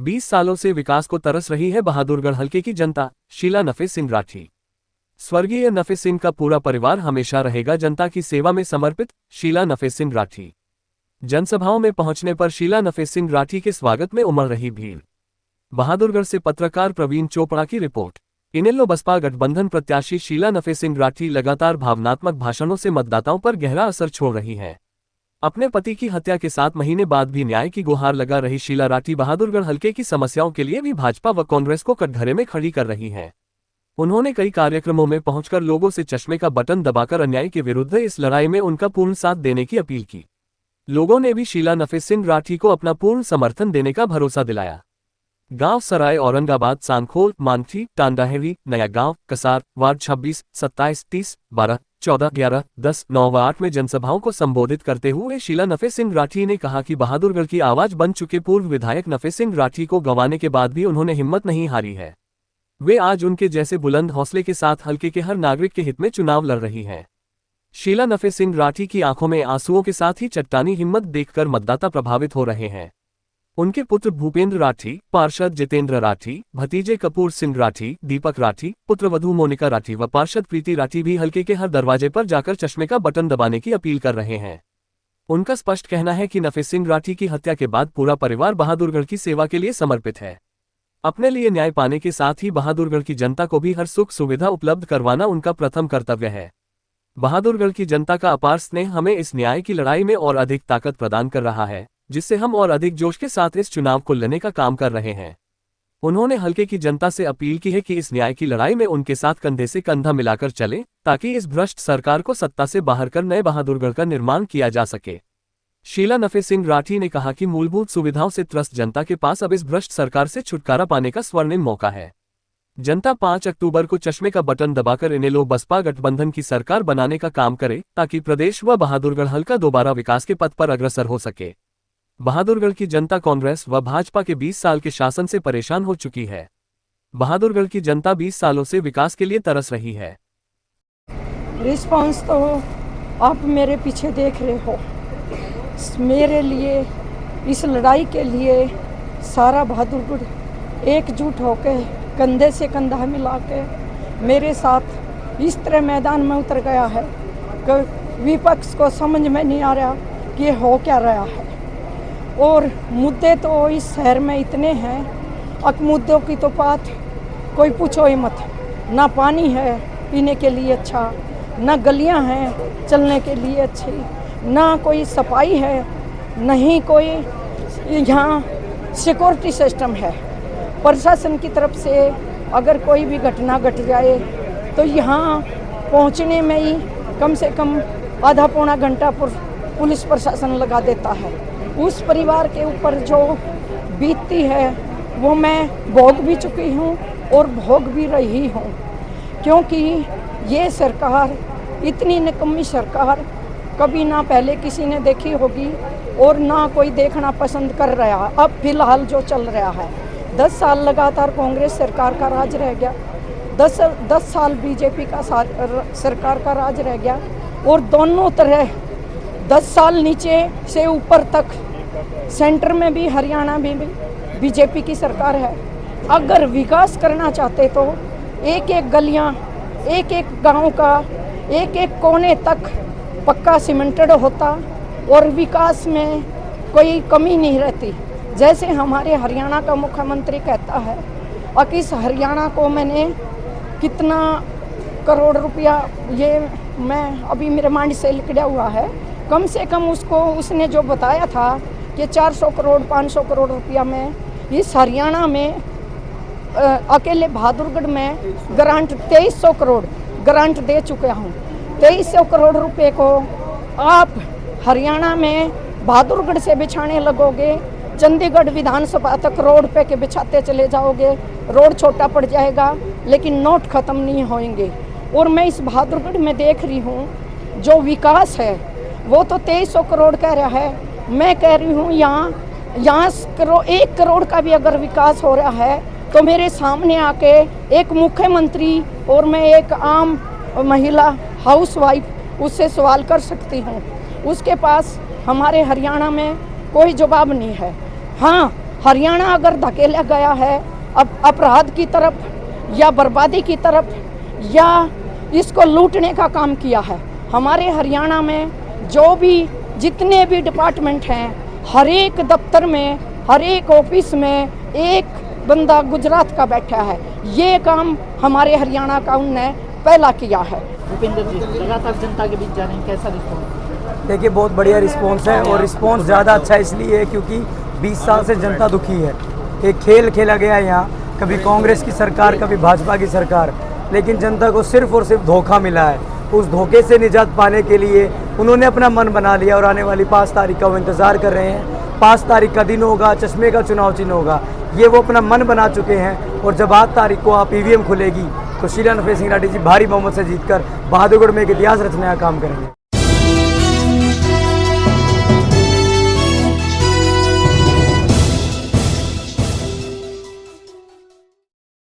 20 सालों से विकास को तरस रही है बहादुरगढ़ हलके की जनता, शीला नफे सिंह राठी। स्वर्गीय नफे सिंह का पूरा परिवार हमेशा रहेगा जनता की सेवा में समर्पित, शीला नफे सिंह राठी। जनसभाओं में पहुंचने पर शीला नफे सिंह राठी के स्वागत में उमड़ रही भीड़। बहादुरगढ़ से पत्रकार प्रवीण चोपड़ा की रिपोर्ट। इनेलो बसपा गठबंधन प्रत्याशी शीला नफे सिंह राठी लगातार भावनात्मक भाषणों से मतदाताओं पर गहरा असर छोड़ रही हैं। अपने पति की हत्या के 7 महीने बाद भी न्याय की गुहार लगा रही शीला राठी बहादुरगढ़ हलके की समस्याओं के लिए भी भाजपा व कांग्रेस को कटघरे में खड़ी कर रही हैं। उन्होंने कई कार्यक्रमों में पहुंचकर लोगों से चश्मे का बटन दबाकर अन्याय के विरुद्ध इस लड़ाई में उनका पूर्ण साथ देने की अपील की। लोगों ने भी शीला नफे सिंह राठी को अपना पूर्ण समर्थन देने का भरोसा दिलाया। गांव सराय औरंगाबाद, सांखोल, मानठी, टांडाहेरी, नया गांव, कसार, वार्ड 26, 27, 30, 12, 14, 11, 10, 9 व 8 में जनसभाओं को संबोधित करते हुए शीला नफे सिंह राठी ने कहा कि बहादुरगढ़ की आवाज बन चुके पूर्व विधायक नफे सिंह राठी को गंवाने के बाद भी उन्होंने हिम्मत नहीं हारी है। वे आज उनके जैसे बुलंद हौसले के साथ हलके के हर नागरिक के हित में चुनाव लड़ रही हैं। शीला नफे सिंह राठी की आंखों में आंसुओं के साथ ही चट्टानी हिम्मत देखकर मतदाता प्रभावित हो रहे हैं। उनके पुत्र भूपेंद्र राठी, पार्षद जितेंद्र राठी, भतीजे कपूर सिंह राठी, दीपक राठी, पुत्रवधू मोनिका राठी व पार्षद प्रीति राठी भी हलके के हर दरवाजे पर जाकर चश्मे का बटन दबाने की अपील कर रहे हैं। उनका स्पष्ट कहना है कि नफे सिंह राठी की हत्या के बाद पूरा परिवार बहादुरगढ़ की सेवा के लिए समर्पित है। अपने लिए न्याय पाने के साथ ही बहादुरगढ़ की जनता को भी हर सुख सुविधा उपलब्ध करवाना उनका प्रथम कर्तव्य है। बहादुरगढ़ की जनता का अपार स्नेह हमें इस न्याय की लड़ाई में और अधिक ताकत प्रदान कर रहा है, जिससे हम और अधिक जोश के साथ इस चुनाव को लड़ने का काम कर रहे हैं। उन्होंने हलके की जनता से अपील की है कि इस न्याय की लड़ाई में उनके साथ कंधे से कंधा मिलाकर चलें, ताकि इस भ्रष्ट सरकार को सत्ता से बाहर कर नए बहादुरगढ़ का निर्माण किया जा सके। शीला नफे सिंह राठी ने कहा कि मूलभूत सुविधाओं से त्रस्त जनता के पास अब इस भ्रष्ट सरकार से छुटकारा पाने का स्वर्णिम मौका है। जनता 5 अक्टूबर को चश्मे का बटन दबाकर इनेलो बसपा गठबंधन की सरकार बनाने का काम करे, ताकि प्रदेश व बहादुरगढ़ हलका दोबारा विकास के पथ पर अग्रसर हो सके। बहादुरगढ़ की जनता कांग्रेस व भाजपा के 20 साल के शासन से परेशान हो चुकी है। बहादुरगढ़ की जनता 20 सालों से विकास के लिए तरस रही है। रिस्पांस तो आप मेरे पीछे देख रहे हो। मेरे लिए इस लड़ाई के लिए सारा बहादुरगढ़ एकजुट होकर कंधे से कंधा मिला के मेरे साथ इस तरह मैदान में उतर गया है कि विपक्ष को समझ में नहीं आ रहा कि ये हो क्या रहा है। और मुद्दे तो इस शहर में इतने हैं, अब मुद्दों की तो बात कोई पूछो ही मत। ना पानी है पीने के लिए अच्छा, ना गलियां हैं चलने के लिए अच्छी, ना कोई सफाई है, नहीं कोई यहाँ सिक्योरिटी सिस्टम है। प्रशासन की तरफ से अगर कोई भी घटना घट जाए तो यहाँ पहुँचने में ही कम से कम आधा पौना घंटा पुलिस प्रशासन लगा देता है। उस परिवार के ऊपर जो बीतती है वो मैं भोग भी चुकी हूँ और भोग भी रही हूँ, क्योंकि ये सरकार इतनी निकम्मी सरकार कभी ना पहले किसी ने देखी होगी और ना कोई देखना पसंद कर रहा। अब फिलहाल जो चल रहा है, 10 साल लगातार कांग्रेस सरकार का राज रह गया, 10 साल बीजेपी का सरकार का राज रह गया, और दोनों तरह 10 साल नीचे से ऊपर तक सेंटर में भी हरियाणा में भी बीजेपी की सरकार है। अगर विकास करना चाहते तो एक एक गलियां, एक एक गांव का एक एक कोने तक पक्का सीमेंटेड होता और विकास में कोई कमी नहीं रहती। जैसे हमारे हरियाणा का मुख्यमंत्री कहता है, और इस हरियाणा को मैंने कितना करोड़ रुपया, ये मैं अभी मेरे माइंड से निकला हुआ है, कम से कम उसको उसने जो बताया था कि 400 करोड़ 500 करोड़ रुपया में इस हरियाणा में अकेले बहादुरगढ़ में ग्रांट 2300 करोड़ ग्रांट दे चुका हूँ। 2300 करोड़ रुपए को आप हरियाणा में बहादुरगढ़ से बिछाने लगोगे, चंडीगढ़ विधानसभा तक रोड पे के बिछाते चले जाओगे, रोड छोटा पड़ जाएगा लेकिन नोट खत्म नहीं होंगे। और मैं इस बहादुरगढ़ में देख रही हूँ जो विकास है वो तो 2300 करोड़ कह रहा है, मैं कह रही हूँ यहाँ 1 करोड़ का भी अगर विकास हो रहा है तो मेरे सामने आके एक मुख्यमंत्री और मैं एक आम महिला हाउसवाइफ उससे सवाल कर सकती हूँ। उसके पास हमारे हरियाणा में कोई जवाब नहीं है। हाँ, हरियाणा अगर धकेला गया है अब अपराध की तरफ या बर्बादी की तरफ या इसको लूटने का काम किया है। हमारे हरियाणा में जो भी जितने भी डिपार्टमेंट हैं, हर एक दफ्तर में, हर एक ऑफिस में एक बंदा गुजरात का बैठा है। ये काम हमारे हरियाणा का उनने पहला किया है। भूपेंद्र जी लगातार जनता के बीच जा रहे हैं, कैसा रिस्पॉन्स? देखिए बहुत बढ़िया रिस्पॉन्स है और रिस्पॉन्स ज़्यादा अच्छा इसलिए है क्योंकि 20 साल से जनता दुखी है। एक खेल खेला गया यहाँ, कभी कांग्रेस की सरकार कभी भाजपा की सरकार, लेकिन जनता को सिर्फ और सिर्फ धोखा मिला है। उस धोखे से निजात पाने के लिए उन्होंने अपना मन बना लिया और आने वाली 5 तारीख का वो इंतज़ार कर रहे हैं। 5 तारीख का दिन होगा, चश्मे का चुनाव चिन्ह होगा, ये वो अपना मन बना चुके हैं। और जब 8 तारीख को आप ईवीएम खुलेगी तो शीला नफेस सिंह राठी जी भारी बहुमत से जीतकर बहादुरगढ़ में एक इतिहास रचने का काम करेंगे।